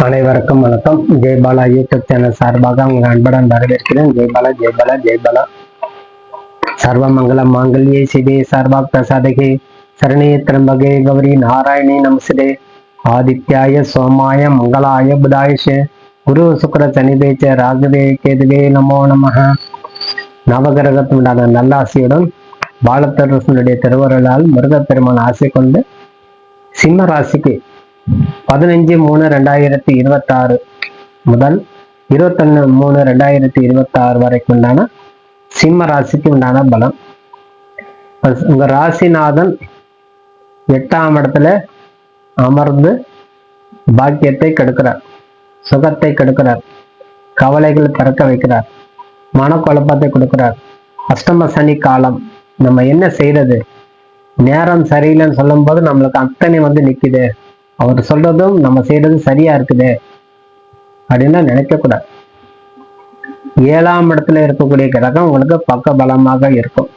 அனைவருக்கும் வணக்கம். Jaibala YouTube channel சார்பாக உங்கள் அன்புடன் வரவேற்கிறேன். ஜெய்பாலா ஜெய்பாலா ஜெய்பாலா. சர்வமங்கல மாங்கல்யே சிவே சர்வாக் பிரசாதகே சரணியே திரம்பகே கௌரி நாராயணி நமஸ்தே. ஆதித்யாய சோமாய மங்களாய புதாயஷ குரு சுக்கர சனிதேச்ச ராகவே கேதுவே நமோ நமக. நவகிரகத்தினுடைய நல்ல ஆசையுடன் பாலத்தரசனுடைய திருவருளால் முருகப்பெருமான் ஆசை கொண்டு சிம்ம ராசிக்கு 15/3/2026 முதல் 21/3/2026 வரைக்கும் உண்டான சிம்ம ராசிக்கு உண்டான பலம். உங்க ராசிநாதன் 8ஆம் இடத்துல அமர்ந்து பாக்கியத்தை கெடுக்கிறார், சுகத்தை கெடுக்கிறார், கவலைகள் பிறக்க வைக்கிறார், மனக்குழப்பத்தை கொடுக்கிறார். அஷ்டம சனி காலம். நம்ம என்ன செய்யறது, நேரம் சரியில்லைன்னு சொல்லும் போது நம்மளுக்கு அத்தனை நிக்குது, அவர் சொல்றதும் நம்ம செய்யறதும் சரியா இருக்குது அப்படின்னா நினைக்க கூடாது. 7ஆம் இடத்துல இருக்கக்கூடிய கிரகம் உங்களுக்கு பக்க பலமாக இருக்கும்.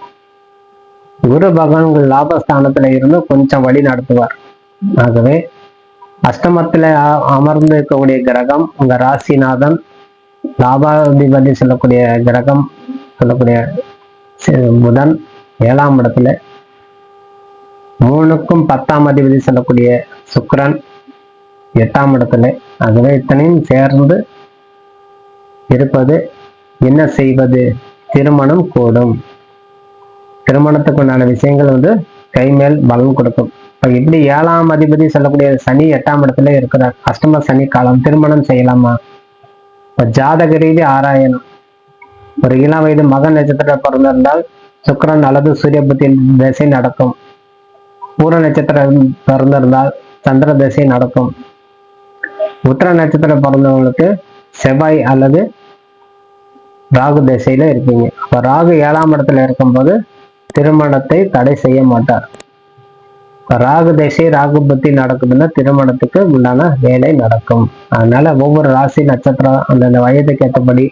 குரு பகவான் உங்கள் லாபஸ்தானத்துல இருந்து கொஞ்சம் வழி நடத்துவார். ஆகவே அஷ்டமத்துல அமர்ந்து இருக்கக்கூடிய கிரகம் உங்க ராசிநாதன், லாபாதிபதி சொல்லக்கூடிய கிரகம் சொல்லக்கூடிய புதன் 7ஆம் இடத்துல, 3க்கும் 10ஆம் அதிபதி சொல்லக்கூடிய சுக்கிரன் 8ஆம் இடத்துல. ஆகவே இத்தனையும் சேர்ந்து இருப்பது என்ன செய்வது, திருமணம் கூடும். திருமணத்துக்கு உண்டான விஷயங்கள் கைமேல் பலன் கொடுக்கும். இப்ப இப்படி 7ஆம் அதிபதி சொல்லக்கூடிய சனி 8ஆம் இடத்துல இருக்கிறார். அஷ்டம சனி காலம், திருமணம் செய்யலாமா? இப்ப ஜாதக ரீதி ஆராயணும். ஒரு இளம் வயது மக நட்சத்திரம் பிறந்திருந்தால் சுக்கிரன் அல்லது சூரிய புத்தி திசை நடக்கும். பூர நட்சத்திரம் பிறந்திருந்தால் சந்திர திசை நடக்கும். உத்திர நட்சத்திரம் பிறந்தவங்களுக்கு செவ்வாய் அல்லது ராகு திசையில இருப்பீங்க. அப்ப ராகு 7ஆம் இடத்துல இருக்கும்போது திருமணத்தை தடை செய்ய மாட்டார். ராகு திசை ராகு புத்தி நடக்குதுன்னா திருமணத்துக்கு உண்டான வேலை நடக்கும். அதனால ஒவ்வொரு ராசி நட்சத்திரம் அந்தந்த வயதுக்கு ஏற்றபடி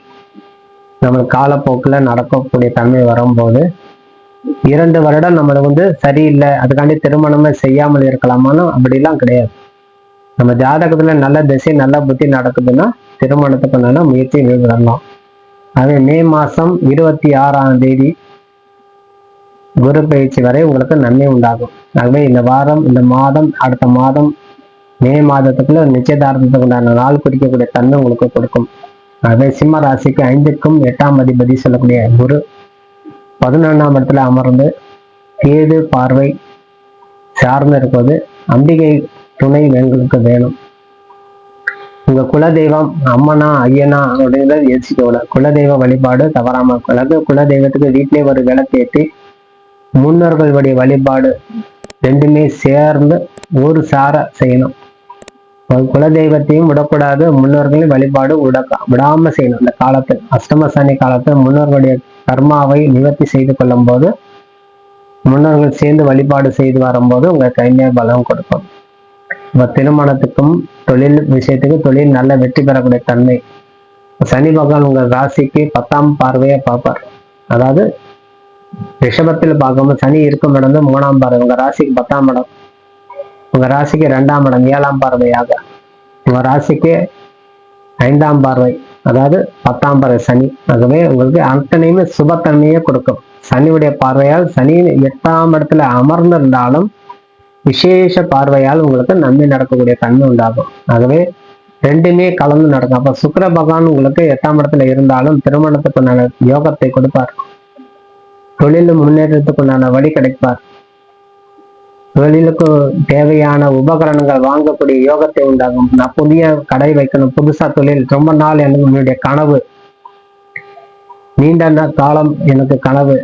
நம்மளுக்கு காலப்போக்கில் நடக்கக்கூடிய தன்மை வரும்போது 2 வருடம் நம்மளுக்கு சரியில்லை, அதுக்காண்டி திருமணமே செய்யாமல் இருக்கலாமான்னு அப்படிலாம் கிடையாது. நம்ம ஜாதகத்துல நல்ல திசை நல்ல புத்தி நடக்குதுன்னா திருமணத்துக்கு நல்ல முயற்சி மேற்கொள்ளலாம். அதே மே மாசம் 26ஆம் தேதி குரு பயிற்சி வரை உங்களுக்கு நன்மை உண்டாகும். ஆகவே இந்த வாரம், இந்த மாதம், அடுத்த மாதம் மே மாதத்துக்குள்ள நிச்சயதார்த்தத்துக்கு உண்டான நாள் குறிக்கக்கூடிய தன்மை உங்களுக்கு கொடுக்கும். ஆகவே சிம்ம ராசிக்கு 5க்கும் 8ஆம் அதிபதி சொல்லக்கூடிய குரு 11ஆம் இடத்துல அமர்ந்து கேது பார்வை சார்ந்து இருப்பது அம்பிகை துணை எங்களுக்கு வேணும். உங்க குலதெய்வம் அம்மனா ஐயனா அப்படின்றத யோசிக்கக்கூட. குலதெய்வ வழிபாடு தவறாம அல்லது குலதெய்வத்துக்கு வீட்டிலே ஒரு விளக்கேற்றி முன்னோர்களுடைய வழிபாடு ரெண்டுமே சேர்ந்து ஒரு சார செய்யணும். குலதெய்வத்தையும் விடக்கூடாது, முன்னோர்களின் வழிபாடு விடாம செய்யணும். இந்த காலத்தில் அஷ்டம சனி காலத்தில் முன்னோர்களுடைய கர்மாவை நிவர்த்தி செய்து கொள்ளும் போது, முன்னோர்கள் சேர்ந்து வழிபாடு செய்து வரும்போது உங்க கைமே பலம் கொடுக்கும். திருமணத்துக்கும் தொழில் விஷயத்துக்கு தொழில் நல்ல வெற்றி பெறக்கூடிய தன்மை. சனி பகவான் உங்க ராசிக்கு 10ஆம் பார்வையை பார்ப்பார். அதாவது ரிஷபத்தில் பார்க்கும்போது சனி இருக்கும் இடம் 3ஆம் பார்வை, உங்க ராசிக்கு 10ஆம் இடம், உங்க ராசிக்கு 2ஆம் இடம் 7ஆம் பார்வையாக, உங்க ராசிக்கு 5ஆம் பார்வை, அதாவது 10ஆம் பார்வை சனி. ஆகவே உங்களுக்கு அத்தனையுமே சுபத்தன்மையே கொடுக்கும். சனியுடைய பார்வையால், சனி 8ஆம் இடத்துல அமர்ந்திருந்தாலும் விசேஷ பார்வையால் உங்களுக்கு நன்மை நடக்கக்கூடிய தன்மை உண்டாகும். ஆகவே ரெண்டுமே கலந்து நடக்கும். அப்ப சுக்கிர பகவான் உங்களுக்கு 8ஆம் இடத்துல இருந்தாலும் திருமணத்துக்குண்டான யோகத்தை கொடுப்பார். தொழில் முன்னேற்றத்துக்குண்டான வழி கிடைப்பார். தொழிலுக்கு தேவையான உபகரணங்கள் வாங்கக்கூடிய யோகத்தை உண்டாகும். நான் புதிய கடை வைக்கணும், புதுசா தொழில், ரொம்ப நாள் எனக்கு என்னுடைய கனவு, நீண்ட காலம் எனக்கு கனவு,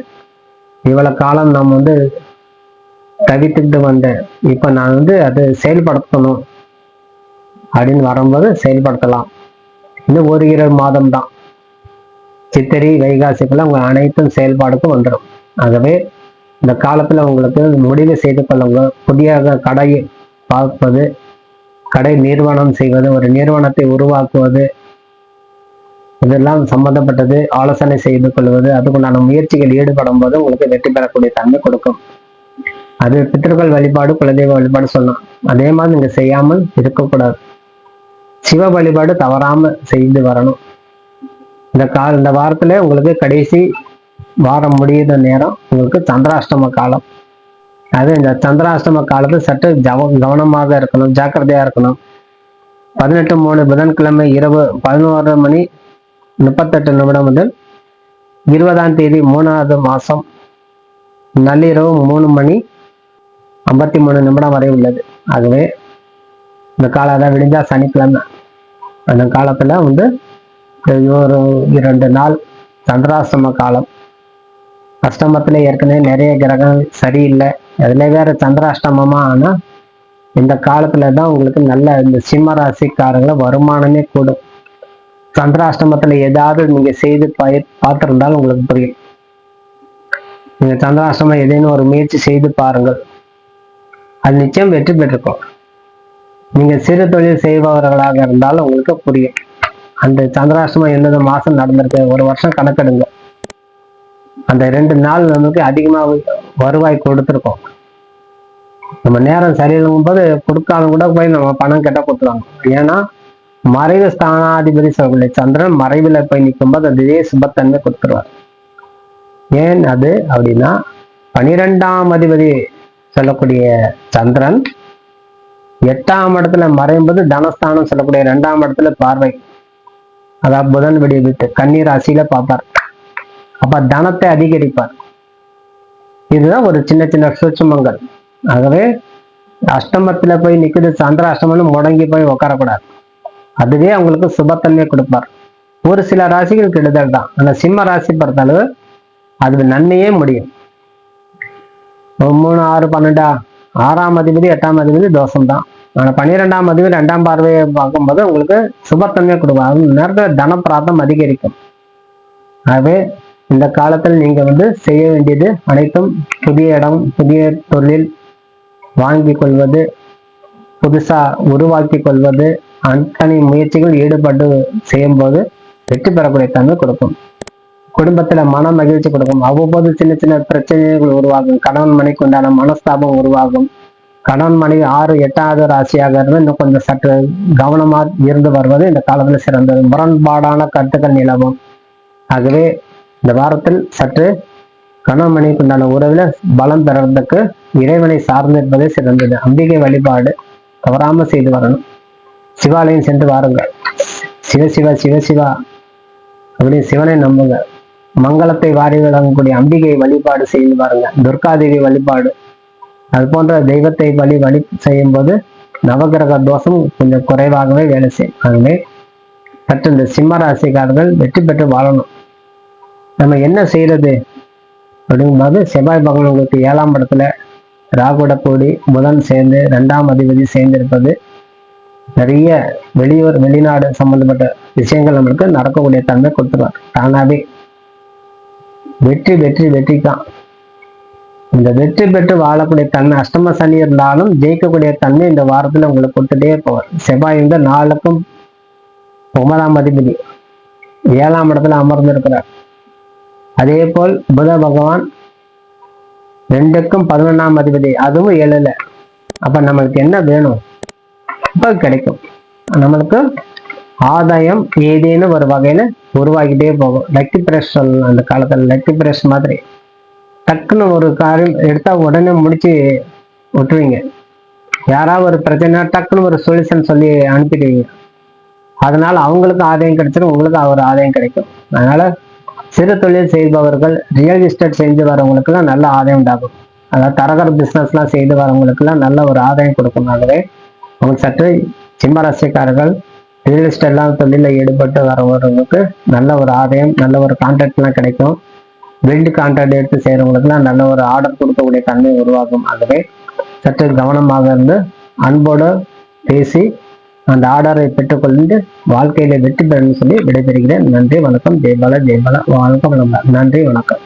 இவ்வளவு காலம் நாம் தவித்துட்டு வந்தேன், இப்ப நான் அது செயல்படுத்தணும் அப்படின்னு வரும்போது செயல்படுத்தலாம். இன்னும் 1-2 மாதம் தான், சித்திரை வைகாசிக்குள்ள உங்க அனைத்தும் செயல்பாடுக்கும் வந்துடும். ஆகவே இந்த காலத்துல உங்களுக்கு முடிவு செய்து கொள்ளுங்க. புதிய கடை பார்ப்பது, கடை நிறுவனம் செய்வது, ஒரு நிறுவனத்தை உருவாக்குவது, இதெல்லாம் சம்பந்தப்பட்டது ஆலோசனை செய்து கொள்வது, அதுக்குண்டான முயற்சிகள் ஈடுபடும் போது உங்களுக்கு வெற்றி பெறக்கூடிய தன்மை கொடுக்கும். அது பித்தர்கள் வழிபாடு, குலதெய்வ வழிபாடு சொல்லலாம். அதே மாதிரி நீங்க செய்யாமல் இருக்கக்கூடாது. சிவ வழிபாடு தவறாம செய்து வரணும். இந்த வாரத்துல உங்களுக்கு கடைசி வாரம் முடியுற நேரம் உங்களுக்கு சந்திராஷ்டம காலம். அது இந்த சந்திராஷ்டம காலத்துல சற்று கவனமாக இருக்கணும், ஜாக்கிரதையா இருக்கணும். 18/3 புதன்கிழமை இரவு 11:38 முதல் 20ஆம் தேதி 3வது மாசம் நள்ளிரவு 3:53 வரை உள்ளது. ஆகவே இந்த காலம் விடிஞ்சா சனிக்கிழமை, அந்த காலத்துல ஒரு 2 நாள் சந்திராஷ்டம காலம். அஷ்டமத்துல ஏற்கனவே நிறைய கிரகங்கள் சரியில்லை, அதுல வேற சந்திராஷ்டமமா. ஆனா இந்த காலத்துலதான் உங்களுக்கு நல்ல இந்த சிம்ம ராசிக்காரங்களை வருமானமே கூடும். சந்திராஷ்டமத்துல ஏதாவது நீங்க செய்து பார்த்திருந்தாலும் உங்களுக்கு புரியும். நீங்க சந்திராஷ்டமம் ஏதேனும் ஒரு முயற்சி செய்து பாருங்கள், அது நிச்சயம் வெற்றி பெற்றிருக்கும். நீங்க சிறு தொழில் செய்பவர்களாக இருந்தாலும் உங்களுக்கு புரியும். அந்த சந்திராஷ்டமம் எந்தெந்த மாசம் நடந்திருக்கு, ஒரு வருஷம் கணக்கெடுங்க. அந்த 2 நாள் நமக்கு அதிகமாக வருவாய் கொடுத்துருக்கோம். நம்ம நேரம் சரியில்லைங்கும் போது கொடுக்காம கூட போய் நம்ம பணம் கேட்டா கொடுத்துருவாங்க. ஏன்னா மறைவு ஸ்தானாதிபதி சொல்லக்கூடிய சந்திரன் மறைவுல போய் நிற்கும்போது அதுவே சுபத்தன்மை கொடுத்துருவார். ஏன் அது அப்படின்னா 12ஆம் அதிபதி சொல்லக்கூடிய சந்திரன் 8ஆம் இடத்துல மறையும்போது தனஸ்தானம் சொல்லக்கூடிய 2ஆம் இடத்துல பார்வை, அதாவது புதன் விட்டு கன்னி ராசியில பார்ப்பார். அப்ப தனத்தை அதிகரிப்பார். இதுதான் ஒரு சின்ன சின்ன சூட்சுமங்கள். ஆகவே அஷ்டமத்துல போய் நிக்குது சந்திராஷ்டமம்னு முடங்கி போய் உட்காரக்கூடாது. அதுவே அவங்களுக்கு சுபத்தன்மை கொடுப்பார். ஒரு சில ராசிகள் கெடுதல் தான். ஆனா சிம்ம ராசி பொறுத்தளவு அது நன்மையே முடியும். 3, 6, 12 6ஆம் அதிபதி 8ஆம் அதிபதி தோஷம் தான். ஆனா 12ஆம் அதிபதி 2ஆம் பார்வையை பார்க்கும்போது உங்களுக்கு சுபத்தன்மை கொடுப்பார். நேரத்துல தன பிராப்தம் அதிகரிக்கும். ஆகவே இந்த காலத்தில் நீங்க செய்ய வேண்டியது அனைத்தும் புதிய இடம், புதிய தொழில் வாங்கி கொள்வது, புதுசா உருவாக்கி கொள்வது, அத்தனை முயற்சிகள் ஈடுபட்டு செய்யும் போது வெற்றி பெறக்கூடிய தன்மை கொடுக்கும். குடும்பத்துல மன மகிழ்ச்சி கொடுக்கும். அவ்வப்போது சின்ன சின்ன பிரச்சனைகள் உருவாகும். கணவன் மனைக்கு உண்டான மனஸ்தாபம் உருவாகும். கணவன் மனைவி 6, 8ஆவது ராசியாக இருந்து இன்னும் கொஞ்சம் சற்று கவனமா இருந்து வருவது இந்த காலத்துல சிறந்தது. முரண்பாடான கருத்துக்கள் நிலவும். ஆகவே இந்த வாரத்தில் சற்று கணவன் மனைக்கு உண்டான உறவுல பலம் பெறறதுக்கு இறைவனை சார்ந்திருப்பதே சிறந்தது. அம்பிகை வழிபாடு தவறாம செய்து வரணும். சிவாலயம் சென்று வாருங்கள். சிவசிவா சிவசிவா அப்படின்னு சிவனை நம்புங்க. மங்களத்தை வாரி வழங்கக்கூடிய அம்பிகை வழிபாடு செய்து பாருங்க. துர்காதேவி வழிபாடு, அது போன்ற தெய்வத்தை வழி செய்யும் போது நவகிரக தோஷம் கொஞ்சம் குறைவாகவே வேலை செய்யும். ஆகவே சற்று இந்த சிம்ம ராசிக்காரர்கள் வெற்றி பெற்று வாழணும். நம்ம என்ன செய்யறது அப்படிங்கும்போது செவ்வாய் பகவான் உங்களுக்கு 7ஆம் இடத்துல ராகுட கூடி புதன் சேர்ந்து 2ஆம் அதிபதி சேர்ந்து இருப்பது நிறைய வெளியூர் வெளிநாடு சம்பந்தப்பட்ட விஷயங்கள் நம்மளுக்கு நடக்கக்கூடிய தன்மை கொடுத்துருவார். தானாவே வெற்றி வெற்றி வெற்றி தான். இந்த வெற்றி பெற்று வாழக்கூடிய தன்மை, அஷ்டம சனி இருந்தாலும் ஜெயிக்கக்கூடிய தன்மை இந்த வாரத்துல உங்களுக்கு கொடுத்துட்டே போவார். செவ்வாய் 4க்கும் 9ஆம் அதிபதி 7ஆம் இடத்துல அமர்ந்து இருக்கிறார். அதே போல் புத பகவான் 2க்கும் 11ஆம் அதிபதி, அதுவும் 7ல. அப்ப நம்மளுக்கு என்ன வேணும் இப்ப கிடைக்கும். நம்மளுக்கு ஆதாயம் ஏதேனும் ஒரு வகையில உருவாக்கிட்டே போகும். லக்கி பிரஷ் சொல்லலாம். அந்த காலத்துல லக்கி பிரஷ் மாதிரி டக்குன்னு ஒரு காரியம் எடுத்தா உடனே முடிச்சு விட்டுருவீங்க. யாராவது ஒரு பிரச்சனை டக்குன்னு ஒரு சொல்யூஷன் சொல்லி அனுப்பிடுவீங்க. அதனால அவங்களுக்கு ஆதாயம் கிடைச்சிடும், உங்களுக்கு ஒரு ஆதாயம் கிடைக்கும். அதனால சிறு தொழில் செய்பவர்கள், ரியல் எஸ்டேட் செஞ்சு வரவங்களுக்கு எல்லாம் நல்ல ஆதாயம் உண்டாகும். அதாவது தரகர் பிசினஸ் எல்லாம் செய்து வரவங்களுக்கு எல்லாம் நல்ல ஒரு ஆதாயம் கொடுக்கும். ஆகவே உங்களுக்கு சற்று சிம்ம ராசிக்காரர்கள் ரியல் எஸ்டேட் எல்லாம் தொழிலில் ஈடுபட்டு வரவங்களுக்கு நல்ல ஒரு ஆதாயம், நல்ல ஒரு கான்ட்ராக்ட் எல்லாம் கிடைக்கும். பில்டு கான்ட்ராக்ட் எடுத்து செய்யறவங்களுக்குலாம் நல்ல ஒரு ஆர்டர் கொடுக்கக்கூடிய தன்மை உருவாகும். ஆகவே சற்று கவனமாக இருந்து அன்போடு பேசி அந்த ஆர்டரை பெற்றுக்கொண்டு வாழ்க்கையில வெற்றி பெறணும்னு சொல்லி விடைபெறுகிறேன். நன்றி வணக்கம். ஜெயபாலா ஜெயபாலா. வணக்கம். நன்றி வணக்கம்.